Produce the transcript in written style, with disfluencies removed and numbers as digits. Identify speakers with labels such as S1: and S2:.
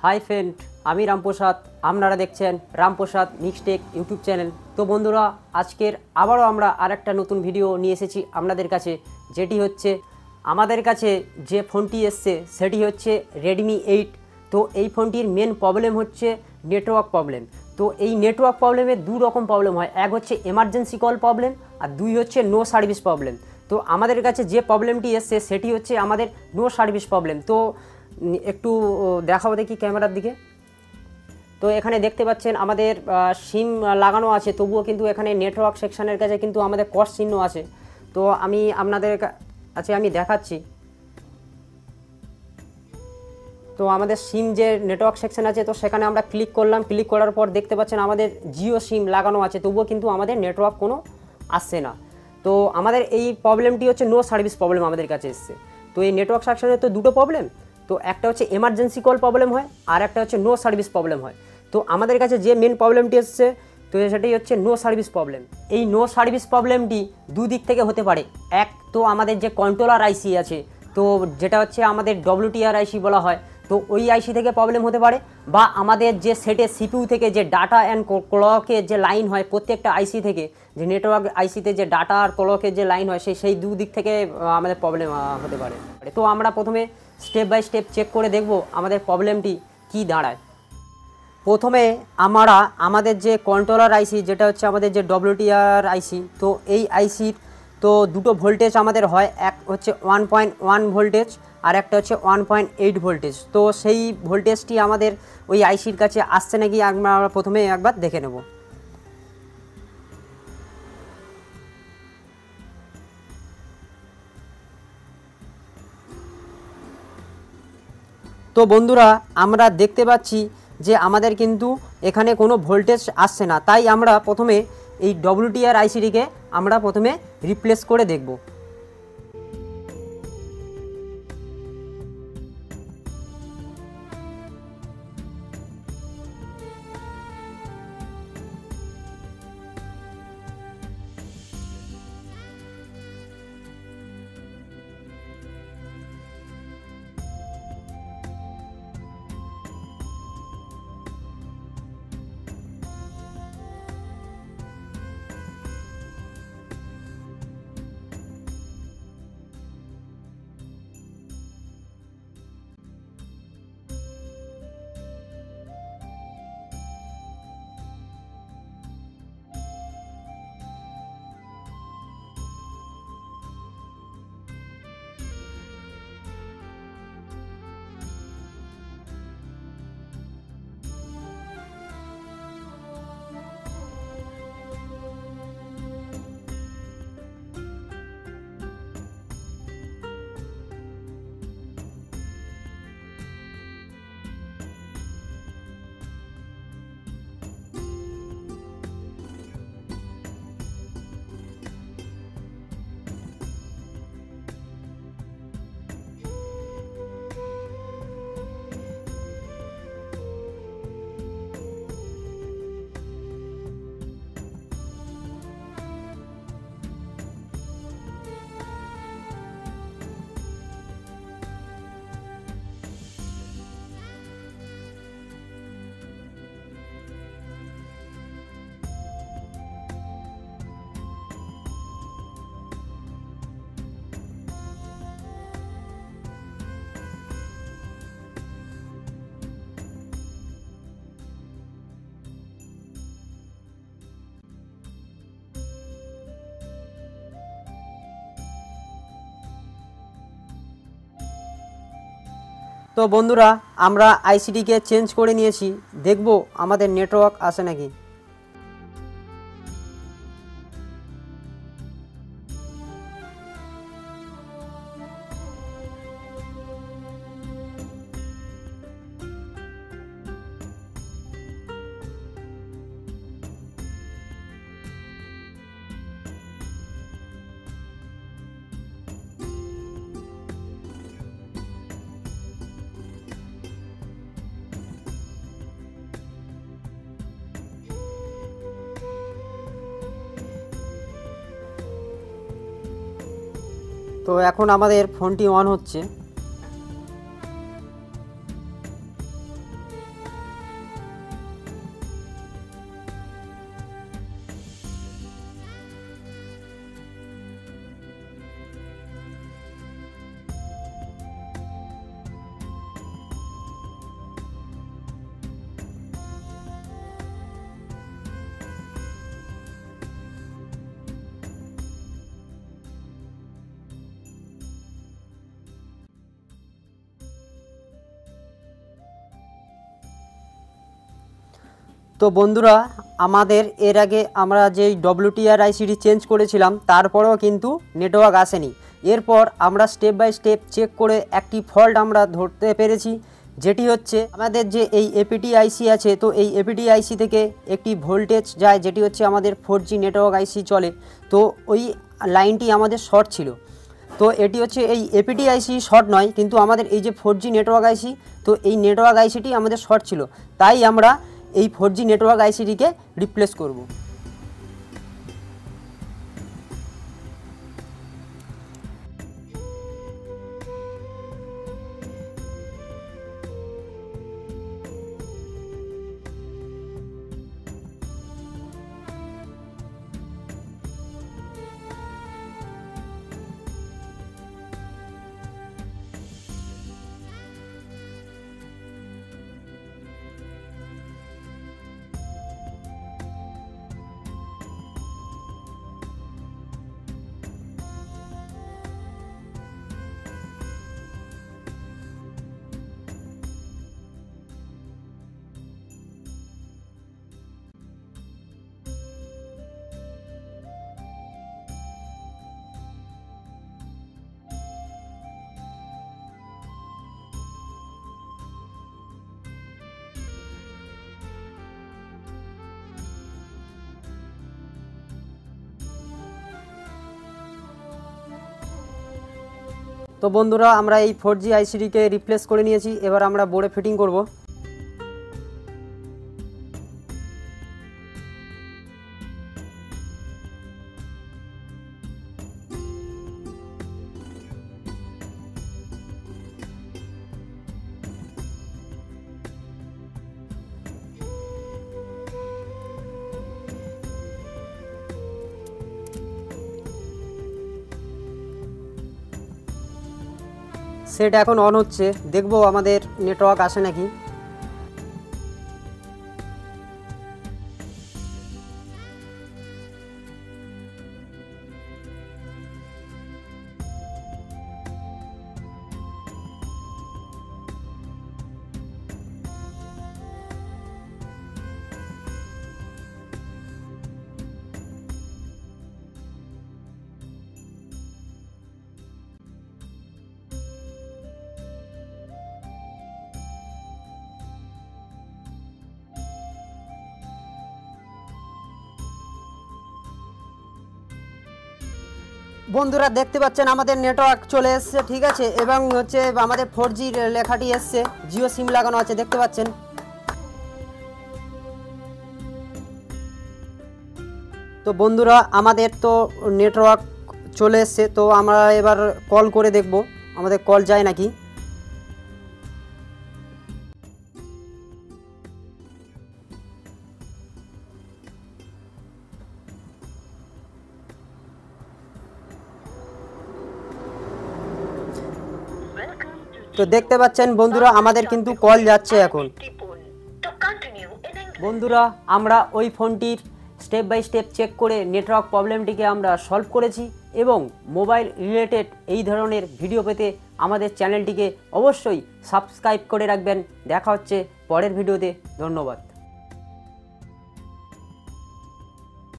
S1: Hi friend, আমি রামপ্রসাদ। আপনারা দেখছেন রামপ্রসাদ মিক্সটেক ইউটিউব চ্যানেল। তো বন্ধুরা, আজকের আবারও আমরা আরেকটা নতুন ভিডিও নিয়ে এসেছি আপনাদের কাছে, যেটি হচ্ছে আমাদের কাছে যে ফোনটি এসছে সেটি হচ্ছে রেডমি 8। তো এই ফোনটির মেন প্রবলেম হচ্ছে নেটওয়ার্ক প্রবলেম। তো এই নেটওয়ার্ক প্রবলেমের দু রকম প্রবলেম হয়, এক হচ্ছে এমার্জেন্সি কল প্রবলেম আর দুই হচ্ছে নো সার্ভিস প্রবলেম। তো আমাদের কাছে যে প্রবলেমটি এসছে সেটি হচ্ছে আমাদের নো সার্ভিস প্রবলেম। তো একটু দেখাবো দেখি ক্যামেরার দিকে। তো এখানে দেখতে পাচ্ছেন আমাদের সিম লাগানো আছে, তবুও কিন্তু এখানে নেটওয়ার্ক সেকশনের কাছে কিন্তু আমাদের ক্রস চিহ্ন আছে। তো আমি আপনাদের কাছে আমি দেখাচ্ছি। তো আমাদের সিম যে নেটওয়ার্ক সেকশন আছে, তো সেখানে আমরা ক্লিক করলাম। ক্লিক করার পর দেখতে পাচ্ছেন আমাদের জিও সিম লাগানো আছে, তবুও কিন্তু আমাদের নেটওয়ার্ক কোনো আসছে না। তো আমাদের এই প্রবলেমটি হচ্ছে নো সার্ভিস প্রবলেম আমাদের কাছে এসছে। তো এই নেটওয়ার্ক সেকশনের তো দুটো প্রবলেম, তো একটা হচ্ছে এমার্জেন্সি কল প্রবলেম হয় আর একটা হচ্ছে নো সার্ভিস প্রবলেম হয়। তো আমাদের কাছে যে মেন প্রবলেমটি এসছে তো সেটাই হচ্ছে নো সার্ভিস প্রবলেম। এই নো সার্ভিস প্রবলেমটি দুদিক থেকে হতে পারে। এক, তো আমাদের যে কন্ট্রোলার আইসি আছে, তো যেটা হচ্ছে আমাদের WTR আইসি বলা হয়, তো ওই আইসি থেকে প্রবলেম হতে পারে, বা আমাদের যে সেটের সিপিইউ থেকে যে ডাটা অ্যান্ড ক্লকের যে লাইন হয় প্রত্যেকটা আইসি থেকে, যে নেটওয়ার্ক আইসিতে যে ডাটা আর ক্লকের যে লাইন হয় সেই দুদিক থেকে আমাদের প্রবলেম হতে পারে। তো আমরা প্রথমে স্টেপ বাই স্টেপ চেক করে দেখব আমাদের প্রবলেমটি কি দাঁড়ায়। প্রথমে আমরা আমাদের যে কন্ট্রোলার আইসি, যেটা হচ্ছে আমাদের যে WTR আইসি, তো এই আইসির তো দুটো ভোল্টেজ আমাদের হয়, এক হচ্ছে 1.1 ভোল্টেজ আর একটা হচ্ছে 1.8 ভোল্টেজ। তো সেই ভোল্টেজটি আমাদের ওই আইসির কাছে আসছে নাকি আমরা প্রথমে একবার দেখে নেব। তো বন্ধুরা, আমরা দেখতে পাচ্ছি যে আমাদের কিন্তু এখানে কোনো ভোল্টেজ আসছে না, তাই আমরা প্রথমে এই WTR আইসিটিকে আমরা প্রথমে রিপ্লেস করে দেখব। তো বন্ধুরা, আমরা আইসিটিকে চেঞ্জ করে নিয়েছি, দেখব আমাদের নেটওয়ার্ক আসে নাকি। তো এখন আমাদের ফোনটি অন হচ্ছে। তো বন্ধুরা, আমাদের এর আগে আমরা যেই WTR আইসিটি চেঞ্জ করেছিলাম তারপরেও কিন্তু নেটওয়ার্ক আসেনি। এরপর আমরা স্টেপ বাই স্টেপ চেক করে একটি ফল্ট আমরা ধরতে পেরেছি, যেটি হচ্ছে আমাদের যে এই APT আইসি আছে, তো এই APT আইসি থেকে একটি ভোল্টেজ যায়, যেটি হচ্ছে আমাদের 4G নেটওয়ার্ক আইসি চলে, তো ওই লাইনটি আমাদের শর্ট ছিল। তো এটি হচ্ছে এই APT আইসি শর্ট নয়, কিন্তু আমাদের এই যে 4G নেটওয়ার্ক আইসি, তো এই নেটওয়ার্ক আইসিটি আমাদের শর্ট ছিল, তাই আমরা এই 4G নেটওয়ার্ক আইসিটিকে রিপ্লেস করব। তো বন্ধুরা, আমরা এই 4G আইসিটিকে রিপ্লেস করে নিয়েছি। এবার আমরা বোর্ডে ফিটিং করব। সেট এখন অন হচ্ছে, দেখবো আমাদের নেটওয়ার্ক আসে নাকি। বন্ধুরা, দেখতে পাচ্ছেন আমাদের নেটওয়ার্ক চলে এসছে, ঠিক আছে, এবং হচ্ছে আমাদের 4G লেখাটি এসছে, জিও সিম লাগানো আছে, দেখতে পাচ্ছেন। তো বন্ধুরা, আমাদের তো নেটওয়ার্ক চলে এসছে, তো আমরা এবার কল করে দেখব আমাদের কল যায় নাকি। তো দেখতে পাচ্ছেন বন্ধুরা, আমাদের কিন্তু কল যাচ্ছে এখন। বন্ধুরা, আমরা ওই ফোনটির স্টেপ বাই স্টেপ চেক করে নেটওয়ার্ক প্রবলেমটিকে আমরা সলভ করেছি, এবং মোবাইল রিলেটেড এই ধরনের ভিডিও পেতে আমাদের চ্যানেলটিকে অবশ্যই সাবস্ক্রাইব করে রাখবেন। দেখা হচ্ছে পরের ভিডিওতে। ধন্যবাদ।